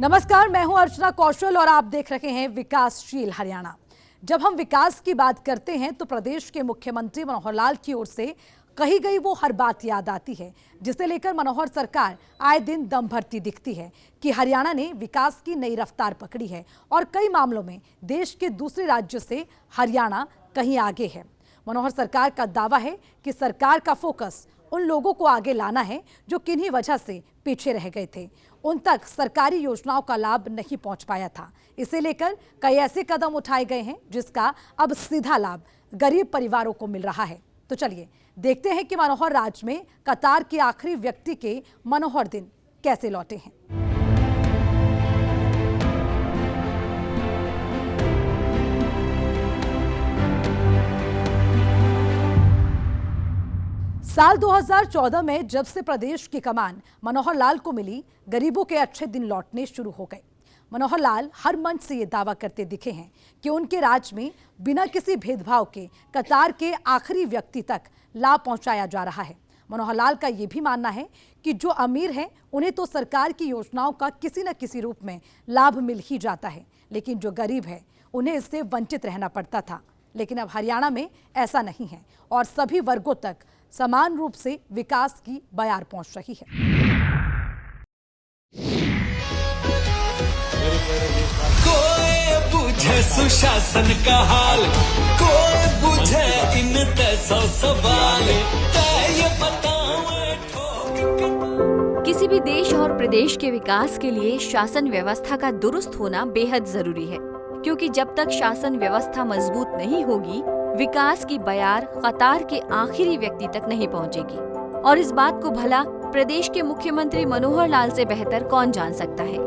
नमस्कार, मैं हूं अर्चना कौशल और आप देख रहे हैं विकासशील हरियाणा। जब हम विकास की बात करते हैं तो प्रदेश के मुख्यमंत्री मनोहर लाल की ओर से कही गई वो हर बात याद आती है, जिसे लेकर मनोहर सरकार आए दिन दम भरती दिखती है कि हरियाणा ने विकास की नई रफ्तार पकड़ी है और कई मामलों में देश के दूसरे राज्यों से हरियाणा कहीं आगे है। मनोहर सरकार का दावा है कि सरकार का फोकस उन लोगों को आगे लाना है जो किन्हीं वजह से पीछे रह गए थे, उन तक सरकारी योजनाओं का लाभ नहीं पहुंच पाया था। इसे लेकर कई ऐसे कदम उठाए गए हैं जिसका अब सीधा लाभ गरीब परिवारों को मिल रहा है। तो चलिए देखते हैं कि मनोहर राज में कतार के आखिरी व्यक्ति के मनोहर दिन कैसे लौटे हैं। साल 2014 में जब से प्रदेश की कमान मनोहर लाल को मिली, गरीबों के अच्छे दिन लौटने शुरू हो गए। मनोहर लाल हर मंच से ये दावा करते दिखे हैं कि उनके राज में बिना किसी भेदभाव के कतार के आखिरी व्यक्ति तक लाभ पहुंचाया जा रहा है। मनोहर लाल का ये भी मानना है कि जो अमीर हैं उन्हें तो सरकार की योजनाओं का किसी न किसी रूप में लाभ मिल ही जाता है, लेकिन जो गरीब है उन्हें इससे वंचित रहना पड़ता था। लेकिन अब हरियाणा में ऐसा नहीं है और सभी वर्गों तक समान रूप से विकास की बयार पहुंच रही है। कोई बुझे सुशासन का हाल, कोई बुझे इन सौ सवाल, ये किसी भी देश और प्रदेश के विकास के लिए शासन व्यवस्था का दुरुस्त होना बेहद जरूरी है, क्योंकि जब तक शासन व्यवस्था मजबूत नहीं होगी, विकास की बयार कतार के आखिरी व्यक्ति तक नहीं पहुंचेगी। और इस बात को भला प्रदेश के मुख्यमंत्री मनोहर लाल से बेहतर कौन जान सकता है।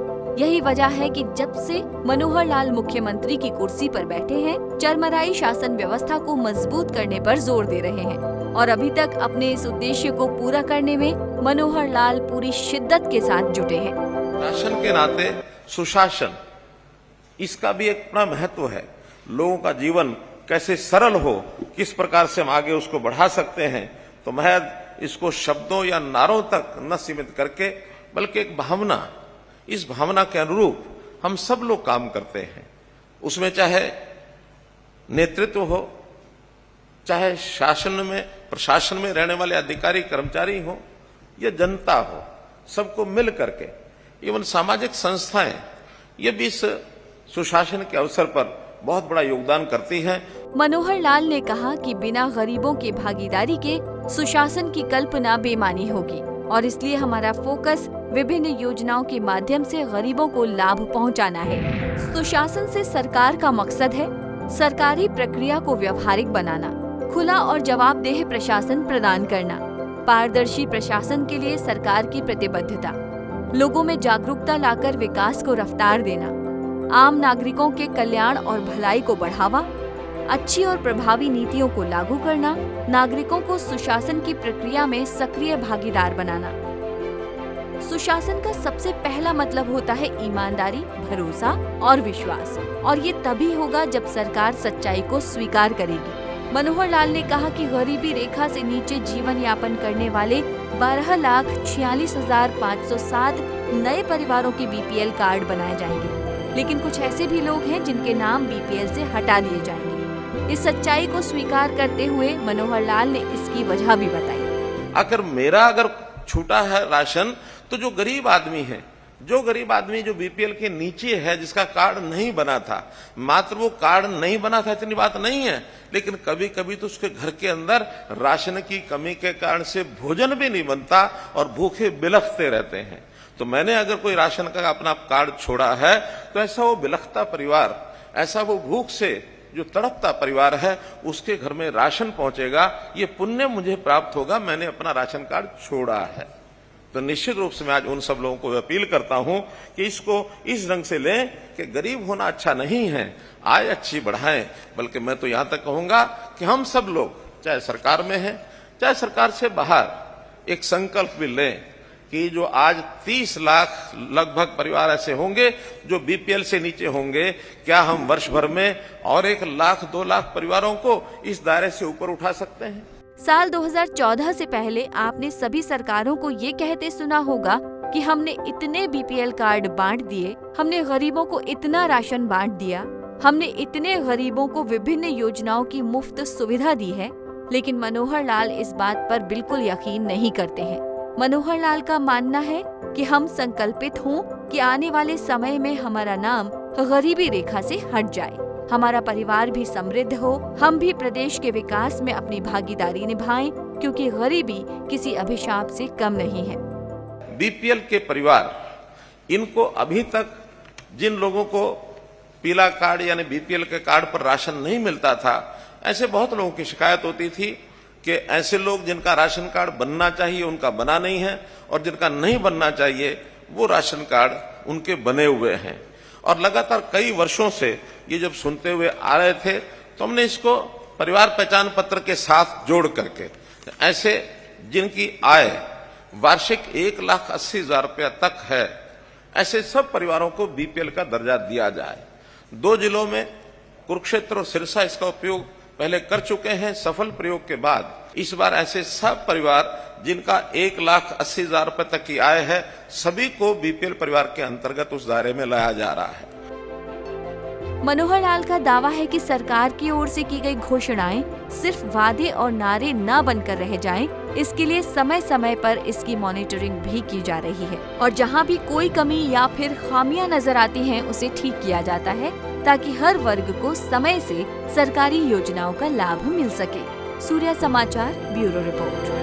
यही वजह है कि जब से मनोहर लाल मुख्यमंत्री की कुर्सी पर बैठे हैं, चरमराई शासन व्यवस्था को मजबूत करने पर जोर दे रहे हैं और अभी तक अपने इस उद्देश्य को पूरा करने में मनोहर लाल पूरी शिद्दत के साथ जुटे हैं। शासन के नाते सुशासन, इसका भी एक बड़ा महत्व है। लोगों का जीवन कैसे सरल हो, किस प्रकार से हम आगे उसको बढ़ा सकते हैं। तो महज इसको शब्दों या नारों तक न सीमित करके, बल्कि एक भावना, इस भावना के अनुरूप हम सब लोग काम करते हैं। उसमें चाहे नेतृत्व हो, चाहे शासन में प्रशासन में रहने वाले अधिकारी कर्मचारी हो या जनता हो, सबको मिल करके, इवन सामाजिक संस्थाएं, ये भी इस सुशासन के अवसर पर बहुत बड़ा योगदान करती हैं। मनोहर लाल ने कहा कि बिना गरीबों की भागीदारी के सुशासन की कल्पना बेमानी होगी और इसलिए हमारा फोकस विभिन्न योजनाओं के माध्यम से गरीबों को लाभ पहुंचाना है। सुशासन से सरकार का मकसद है सरकारी प्रक्रिया को व्यवहारिक बनाना, खुला और जवाबदेह प्रशासन प्रदान करना, पारदर्शी प्रशासन के लिए सरकार की प्रतिबद्धता, लोगों में जागरूकता लाकर विकास को रफ्तार देना, आम नागरिकों के कल्याण और भलाई को बढ़ावा, अच्छी और प्रभावी नीतियों को लागू करना, नागरिकों को सुशासन की प्रक्रिया में सक्रिय भागीदार बनाना। सुशासन का सबसे पहला मतलब होता है ईमानदारी, भरोसा और विश्वास, और ये तभी होगा जब सरकार सच्चाई को स्वीकार करेगी। मनोहर लाल ने कहा कि गरीबी रेखा से नीचे जीवन यापन करने वाले 12,46,507 नए परिवारों के बीपीएल कार्ड बनाए जाएंगे, लेकिन कुछ ऐसे भी लोग हैं जिनके नाम बीपीएल से हटा दिए जाएंगे। इस सच्चाई को स्वीकार करते हुए मनोहर लाल ने इसकी वजह भी बताई। अगर छूटा है राशन, तो जो गरीब आदमी है, जो बीपीएल के नीचे है, जिसका कार्ड नहीं बना था, मात्र वो कार्ड नहीं बना था इतनी बात नहीं है, लेकिन कभी कभी तो उसके घर के अंदर राशन की कमी के कारण से भोजन भी नहीं बनता और भूखे बिलखते रहते हैं। तो मैंने अगर कोई राशन का अपना कार्ड छोड़ा है, तो ऐसा वो बिलखता परिवार, ऐसा वो भूख से जो तड़पता परिवार है, उसके घर में राशन पहुंचेगा, ये पुण्य मुझे प्राप्त होगा, मैंने अपना राशन कार्ड छोड़ा है। तो निश्चित रूप से मैं आज उन सब लोगों को अपील करता हूं कि इसको इस ढंग से लें कि गरीब होना अच्छा नहीं है, आय अच्छी बढ़ाएं, बल्कि मैं तो यहां तक कहूंगा कि हम सब लोग, चाहे सरकार में हैं, चाहे सरकार से बाहर, एक संकल्प भी लें कि जो आज 30 लाख लगभग परिवार ऐसे होंगे जो बीपीएल से नीचे होंगे, क्या हम वर्ष भर में और 1 लाख 2 लाख परिवारों को इस दायरे से ऊपर उठा सकते हैं? साल 2014 से पहले आपने सभी सरकारों को ये कहते सुना होगा कि हमने इतने बीपीएल कार्ड बांट दिए, हमने गरीबों को इतना राशन बांट दिया, हमने इतने गरीबों को विभिन्न योजनाओं की मुफ्त सुविधा दी है, लेकिन मनोहर लाल इस बात पर बिल्कुल यकीन नहीं करते हैं। मनोहर लाल का मानना है कि हम संकल्पित हों कि आने वाले समय में हमारा नाम गरीबी रेखा से हट जाए, हमारा परिवार भी समृद्ध हो, हम भी प्रदेश के विकास में अपनी भागीदारी निभाएं, क्योंकि गरीबी किसी अभिशाप से कम नहीं है। बीपीएल के परिवार, इनको अभी तक जिन लोगों को पीला कार्ड यानी बीपीएल के कार्ड पर राशन नहीं मिलता था, ऐसे बहुत लोगों की शिकायत होती थी कि ऐसे लोग जिनका राशन कार्ड बनना चाहिए उनका बना नहीं है, और जिनका नहीं बनना चाहिए वो राशन कार्ड उनके बने हुए हैं। और लगातार कई वर्षों से ये जब सुनते हुए आ रहे थे, तो हमने इसको परिवार पहचान पत्र के साथ जोड़ करके ऐसे जिनकी आय वार्षिक 1,80,000 रुपया तक है, ऐसे सब परिवारों को बीपीएल का दर्जा दिया जाए। 2 जिलों में कुरुक्षेत्र और सिरसा इसका उपयोग पहले कर चुके हैं। सफल प्रयोग के बाद इस बार ऐसे सब परिवार जिनका 1,80,000 रुपए तक की आय है, सभी को बीपीएल परिवार के अंतर्गत उस दायरे में लाया जा रहा है। मनोहर लाल का दावा है कि सरकार की ओर से की गई घोषणाएं सिर्फ वादे और नारे न बनकर रह जाएं, इसके लिए समय समय पर इसकी मॉनिटरिंग भी की जा रही है, और जहां भी कोई कमी या फिर खामियां नजर आती हैं उसे ठीक किया जाता है, ताकि हर वर्ग को समय से सरकारी योजनाओं का लाभ मिल सके। सूर्या समाचार ब्यूरो रिपोर्ट।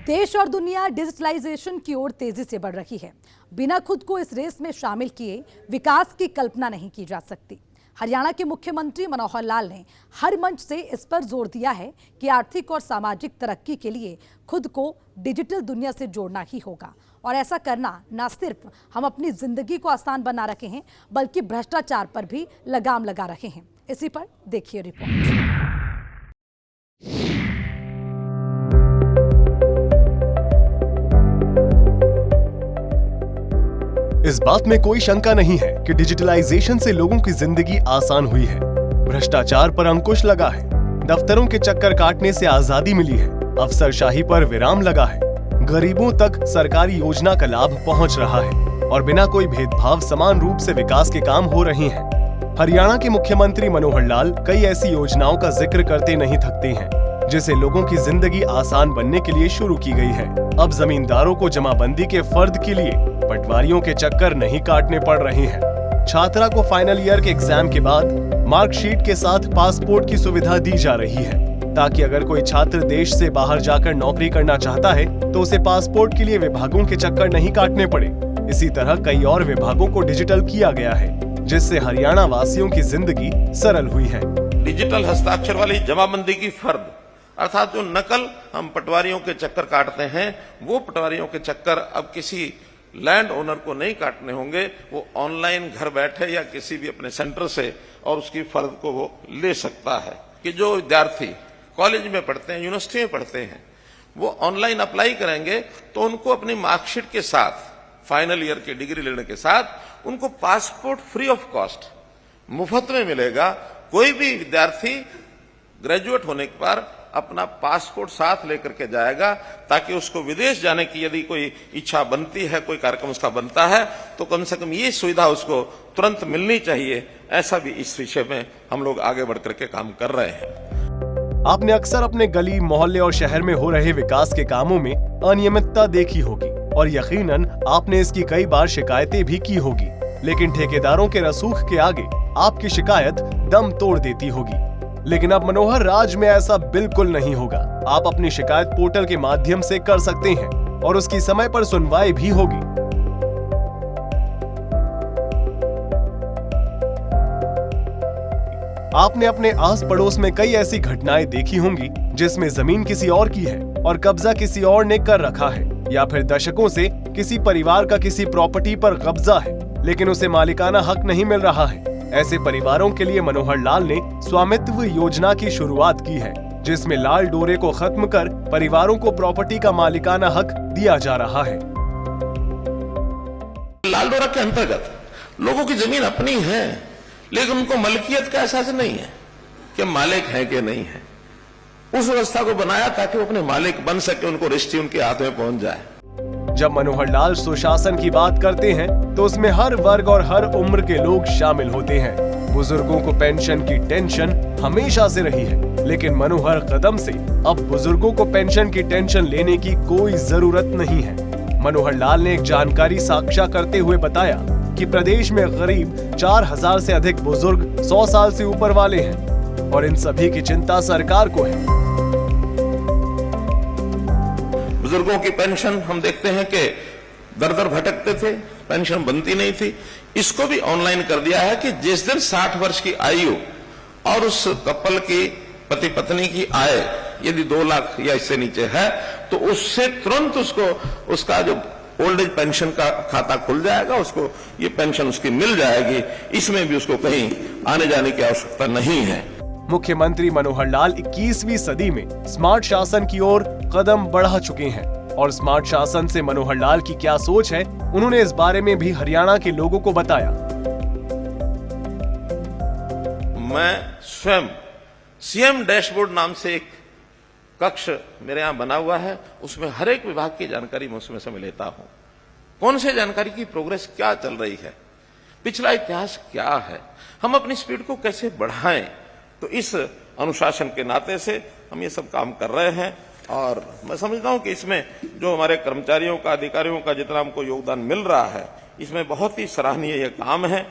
देश और दुनिया डिजिटलाइजेशन की ओर तेजी से बढ़ रही है। बिना खुद को इस रेस में शामिल किए विकास की कल्पना नहीं की जा सकती। हरियाणा के मुख्यमंत्री मनोहर लाल ने हर मंच से इस पर जोर दिया है कि आर्थिक और सामाजिक तरक्की के लिए खुद को डिजिटल दुनिया से जोड़ना ही होगा, और ऐसा करना न सिर्फ हम अपनी जिंदगी को आसान बना रहे हैं, बल्कि भ्रष्टाचार पर भी लगाम लगा रहे हैं। इसी पर देखिए रिपोर्ट। इस बात में कोई शंका नहीं है कि डिजिटलाइजेशन से लोगों की जिंदगी आसान हुई है, भ्रष्टाचार पर अंकुश लगा है, दफ्तरों के चक्कर काटने से आजादी मिली है, अफसरशाही पर विराम लगा है, गरीबों तक सरकारी योजना का लाभ पहुंच रहा है, और बिना कोई भेदभाव समान रूप से विकास के काम हो रहे हैं। हरियाणा के मुख्यमंत्री मनोहर लाल कई ऐसी योजनाओं का जिक्र करते नहीं थकते हैं, जिसे लोगों की जिंदगी आसान बनने के लिए शुरू की गई है। अब जमींदारों को जमाबंदी के फर्द के लिए पटवारियों के चक्कर नहीं काटने पड़ रहे हैं। छात्रा को फाइनल ईयर के एग्जाम के बाद मार्कशीट के साथ पासपोर्ट की सुविधा दी जा रही है, ताकि अगर कोई छात्र देश से बाहर जाकर नौकरी करना चाहता है तो उसे पासपोर्ट के लिए विभागों के चक्कर नहीं काटने पड़े। इसी तरह कई और विभागों को डिजिटल किया गया है, जिससे हरियाणा वासियों की जिंदगी सरल हुई है। डिजिटल हस्ताक्षर वाली जमाबंदी की फर्द, अर्थात जो नकल हम पटवारियों के चक्कर काटते हैं, वो पटवारियों के चक्कर अब किसी लैंड ओनर को नहीं काटने होंगे। वो ऑनलाइन घर बैठे या किसी भी अपने सेंटर से और उसकी फर्द को वो ले सकता है। कि जो विद्यार्थी कॉलेज में पढ़ते हैं, यूनिवर्सिटी में पढ़ते हैं, वो ऑनलाइन अप्लाई करेंगे तो उनको अपनी मार्कशीट के साथ, फाइनल ईयर की डिग्री लेने के साथ, उनको पासपोर्ट फ्री ऑफ कॉस्ट मुफ्त में मिलेगा। कोई भी विद्यार्थी ग्रेजुएट होने के बाद अपना पासपोर्ट साथ लेकर के जाएगा, ताकि उसको विदेश जाने की यदि कोई इच्छा बनती है, कोई कार्यक्रम उसका बनता है, तो कम से कम ये सुविधा उसको तुरंत मिलनी चाहिए। ऐसा भी इस विषय में हम लोग आगे बढ़ करके काम कर रहे हैं। आपने अक्सर अपने गली, मोहल्ले और शहर में हो रहे विकास के कामों में अनियमितता देखी होगी, और यकीनन आपने इसकी कई बार शिकायतें भी की होगी, लेकिन ठेकेदारों के रसूख के आगे आपकी शिकायत दम तोड़ देती होगी। लेकिन अब मनोहर राज में ऐसा बिल्कुल नहीं होगा। आप अपनी शिकायत पोर्टल के माध्यम से कर सकते हैं और उसकी समय पर सुनवाई भी होगी। आपने अपने आस पड़ोस में कई ऐसी घटनाएं देखी होंगी जिसमें जमीन किसी और की है और कब्जा किसी और ने कर रखा है, या फिर दशकों से किसी परिवार का किसी प्रॉपर्टी पर कब्जा है लेकिन उसे मालिकाना हक नहीं मिल रहा है। ऐसे परिवारों के लिए मनोहर लाल ने स्वामित्व योजना की शुरुआत की है, जिसमें लाल डोरे को खत्म कर परिवारों को प्रॉपर्टी का मालिकाना हक दिया जा रहा है। लाल डोरा के अंतर्गत लोगों की जमीन अपनी है, लेकिन उनको मलकियत का एहसास नहीं है कि मालिक है कि नहीं है। उस व्यवस्था को बनाया ताकि वो अपने मालिक बन सके, उनको रजिस्ट्री उनके हाथ में पहुंच जाए। जब मनोहर लाल सुशासन की बात करते हैं तो उसमें हर वर्ग और हर उम्र के लोग शामिल होते हैं। बुजुर्गों को पेंशन की टेंशन हमेशा से रही है, लेकिन मनोहर कदम से अब बुजुर्गों को पेंशन की टेंशन लेने की कोई जरूरत नहीं है। मनोहर लाल ने एक जानकारी साझा करते हुए बताया कि प्रदेश में करीब 4000 से अधिक बुजुर्ग 100 साल से ऊपर वाले हैं और इन सभी की चिंता सरकार को है। बुजुर्गों की पेंशन हम देखते हैं कि दर दर भटकते थे, पेंशन बनती नहीं थी। इसको भी ऑनलाइन कर दिया है कि जिस दिन 60 वर्ष की आयु और उस कपल की पति पत्नी की आय यदि 2 लाख या इससे नीचे है तो उससे तुरंत उसको उसका जो ओल्ड एज पेंशन का खाता खुल जाएगा, उसको ये पेंशन उसकी मिल जाएगी। इसमें भी उसको कहीं आने जाने की आवश्यकता नहीं है। मुख्यमंत्री मनोहर लाल 21वीं सदी में स्मार्ट शासन की ओर कदम बढ़ा चुके हैं और स्मार्ट शासन से मनोहर लाल की क्या सोच है, उन्होंने इस बारे में भी हरियाणा के लोगों को बताया। मैं स्वयं सीएम डैशबोर्ड नाम से एक कक्ष मेरे यहां बना हुआ है, उसमें हर एक विभाग की जानकारी मैं उसमें से मैं लेता हूं। कौन से जानकारी की प्रोग्रेस क्या चल रही है, पिछला इतिहास क्या है, हम अपनी स्पीड को कैसे बढ़ाएं। तो इस अनुशासन के नाते से हम ये सब काम कर रहे हैं और मैं समझता हूं कि इसमें जो हमारे कर्मचारियों का, अधिकारियों का जितना हमको योगदान मिल रहा है, इसमें बहुत ही सराहनीय यह काम है।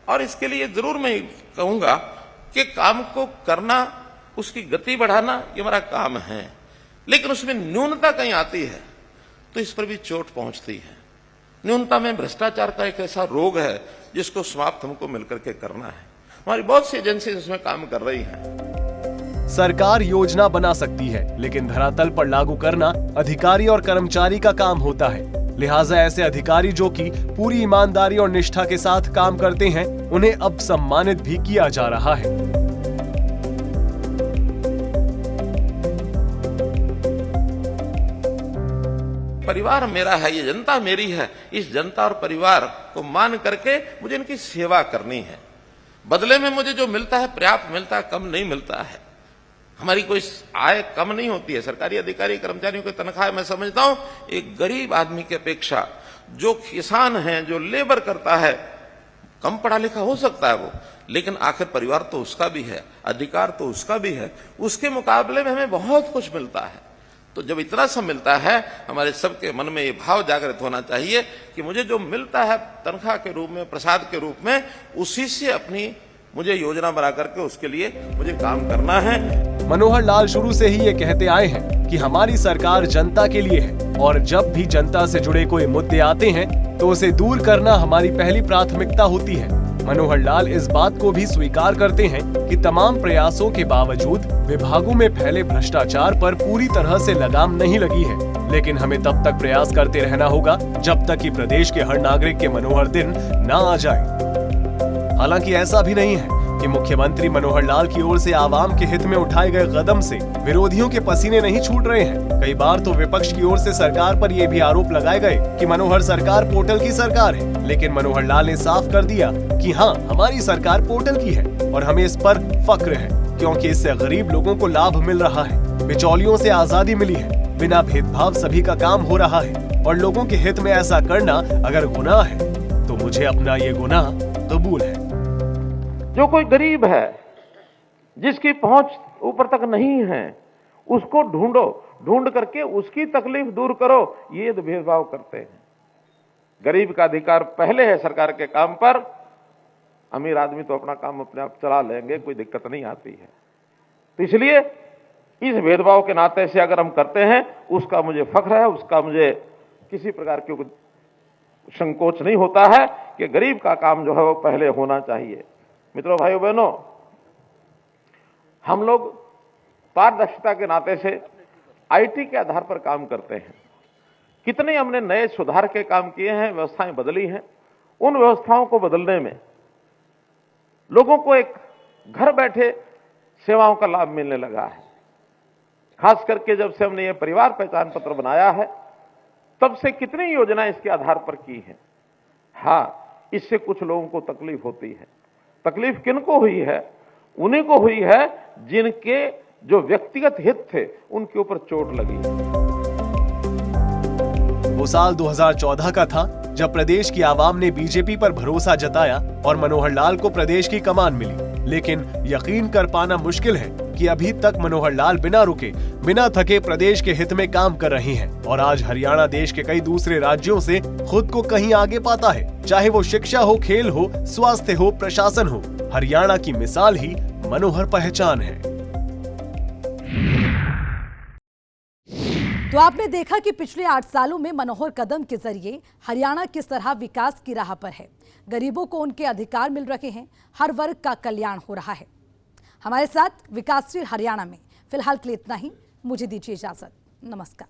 और इसके लिए जरूर मैं कहूंगा कि काम को करना, उसकी गति बढ़ाना, ये हमारा काम है, लेकिन उसमें न्यूनता कहीं आती है तो इस पर भी चोट पहुंचती है। न्यूनता में भ्रष्टाचार का एक ऐसा रोग है जिसको समाप्त हमको मिलकर के करना है। हमारी बहुत सी एजेंसी इसमें काम कर रही हैं। सरकार योजना बना सकती है, लेकिन धरातल पर लागू करना अधिकारी और कर्मचारी का काम होता है। लिहाजा ऐसे अधिकारी जो कि पूरी ईमानदारी और निष्ठा के साथ काम करते हैं, उन्हें अब सम्मानित भी किया जा रहा है। परिवार मेरा है, ये जनता मेरी है। इस जनता और परिवार को मान करके मुझे इनकी सेवा करनी है। बदले में मुझे जो मिलता है पर्याप्त मिलता है, कम नहीं मिलता है। हमारी कोई आय कम नहीं होती है। सरकारी अधिकारी कर्मचारियों की तनख्वाह मैं समझता हूं एक गरीब आदमी की अपेक्षा, जो किसान है, जो लेबर करता है, कम पढ़ा लिखा हो सकता है वो, लेकिन आखिर परिवार तो उसका भी है, अधिकार तो उसका भी है। उसके मुकाबले में हमें बहुत कुछ मिलता है। तो जब इतना सब मिलता है, हमारे सबके मन में ये भाव जागृत होना चाहिए कि मुझे जो मिलता है तनख्वाह के रूप में, प्रसाद के रूप में, उसी से अपनी मुझे योजना बना करके उसके लिए मुझे काम करना है। मनोहर लाल शुरू से ही ये कहते आए हैं कि हमारी सरकार जनता के लिए है और जब भी जनता से जुड़े कोई मुद्दे आते हैं तो उसे दूर करना हमारी पहली प्राथमिकता होती है। मनोहर लाल इस बात को भी स्वीकार करते हैं कि तमाम प्रयासों के बावजूद विभागों में फैले भ्रष्टाचार पर पूरी तरह से लगाम नहीं लगी है, लेकिन हमें तब तक प्रयास करते रहना होगा जब तक कि प्रदेश के हर नागरिक के मनोहर दिन ना आ जाए। हालांकि ऐसा भी नहीं है कि मुख्यमंत्री मनोहर लाल की ओर से आवाम के हित में उठाए गए कदम से विरोधियों के पसीने नहीं छूट रहे हैं। कई बार तो विपक्ष की ओर से सरकार पर यह भी आरोप लगाए गए कि मनोहर सरकार पोर्टल की सरकार है, लेकिन मनोहर लाल ने साफ कर दिया कि हाँ, हमारी सरकार पोर्टल की है और हमें इस पर फक्र है, क्योंकि इससे गरीब लोगों को लाभ मिल रहा है, बिचौलियों से आजादी मिली है, बिना भेदभाव सभी का काम हो रहा है और लोगों के हित में ऐसा करना अगर गुनाह है तो मुझे अपना ये गुनाह कबूल है। जो कोई गरीब है, जिसकी पहुंच ऊपर तक नहीं है, उसको ढूंढो, ढूंढ करके उसकी तकलीफ दूर करो। ये तो भेदभाव करते हैं। गरीब का अधिकार पहले है सरकार के काम पर। अमीर आदमी तो अपना काम अपने आप चला लेंगे, कोई दिक्कत नहीं आती है। तो इसलिए इस भेदभाव के नाते से अगर हम करते हैं, उसका मुझे फख्र है, उसका मुझे किसी प्रकार की संकोच नहीं होता है कि गरीब का काम जो है वो पहले होना चाहिए। मित्रों, भाइयों बहनों, हम लोग पारदर्शिता के नाते से आईटी के आधार पर काम करते हैं। कितने हमने नए सुधार के काम किए हैं, व्यवस्थाएं बदली हैं। उन व्यवस्थाओं को बदलने में लोगों को एक घर बैठे सेवाओं का लाभ मिलने लगा है। खास करके जब से हमने ये परिवार पहचान पत्र बनाया है, तब से कितनी योजनाएं इसके आधार पर की हैं। हाँ, इससे कुछ लोगों को तकलीफ होती है, तकलीफ किनको हुई है? उन्हीं को हुई है जिनके जो व्यक्तिगत हित थे उनके ऊपर चोट लगी। वो साल 2014 का था जब प्रदेश की आवाम ने बीजेपी पर भरोसा जताया और मनोहर लाल को प्रदेश की कमान मिली। लेकिन यकीन कर पाना मुश्किल है कि अभी तक मनोहर लाल बिना रुके, बिना थके प्रदेश के हित में काम कर रही हैं और आज हरियाणा देश के कई दूसरे राज्यों से खुद को कहीं आगे पाता है। चाहे वो शिक्षा हो, खेल हो, स्वास्थ्य हो, प्रशासन हो, हरियाणा की मिसाल ही मनोहर पहचान है। तो आपने देखा कि पिछले 8 सालों में मनोहर कदम के जरिए हरियाणा किस तरह विकास की राह पर है। गरीबों को उनके अधिकार मिल रहे हैं, हर वर्ग का कल्याण हो रहा है। हमारे साथ विकासशील हरियाणा में फिलहाल के लिए इतना ही। मुझे दीजिए इजाजत। नमस्कार।